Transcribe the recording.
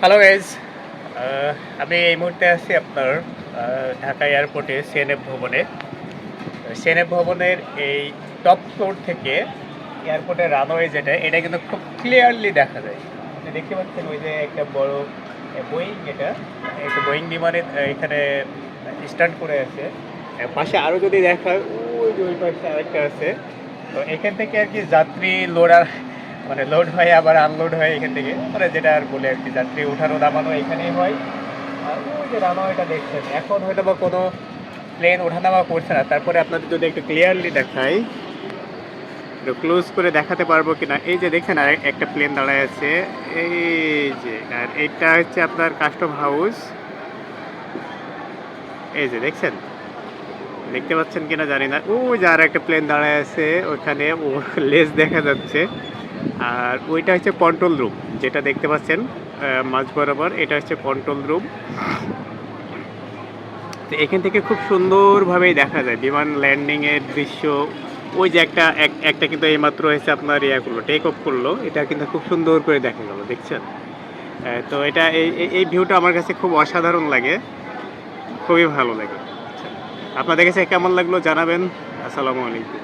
Hello guys, আমি এই মুহূর্তে আছি আপনার ঢাকা এয়ারপোর্টে সিএনএফ ভবনে। সিএনএফ ভবনের এই টপ ফ্লোর থেকে এয়ারপোর্টের রানওয়ে যেটা, এটা কিন্তু খুব ক্লিয়ারলি দেখা যায়। আপনি দেখতে পাচ্ছেন ওই যে একটা বড় বোয়িং, এটা একটা বোয়িং বিমানের এখানে স্ট্যান্ড করে আছে। পাশে আরও যদি দেখা হয়, ওই যে ওই পাশে আরেকটা আছে। তো এখান থেকে আর কি যাত্রী মানে লোড হয় আবার আনলোড হয় এখান থেকে, মানে যেটা আর বলে আর কি, যাত্রী ওঠানো নামানো এখানেই হয়। আর ওই যে রানওয়েটা দেখছেন, এখন হয়তো বা কোনো প্লেন ওঠানামা করছে না। তারপরে আপনাদের যদি একটু ক্লিয়ারলি দেখাই, একটু ক্লোজ করে দেখাতে পারবো কিনা। এই যে দেখছেন আর একটা প্লেন দাঁড়ায় আছে, এই যে, আর এইটা হচ্ছে আপনার কাস্টম হাউস। এই যে দেখছেন, দেখতে পাচ্ছেন কিনা জানি না, ওই যে আর একটা প্লেন দাঁড়ায় আছে ওখানে, ও লেজ দেখা যাচ্ছে। আর ওইটা হচ্ছে কন্ট্রোল রুম, যেটা দেখতে পাচ্ছেন মাঝ বরাবর, এটা হচ্ছে কন্ট্রোল রুম। তো এখান থেকে খুব সুন্দরভাবেই দেখা যায় বিমান ল্যান্ডিংয়ের দৃশ্য। ওই যে একটা কিন্তু এইমাত্র হয়েছে আপনার করলো, টেক অফ করলো, এটা কিন্তু খুব সুন্দর করে দেখা গেল, দেখছেন। তো এটা এই ভিউটা আমার কাছে খুব অসাধারণ লাগে, খুবই ভালো লাগে। আপনাদের কাছে কেমন লাগলো জানাবেন। আসসালামু আলাইকুম।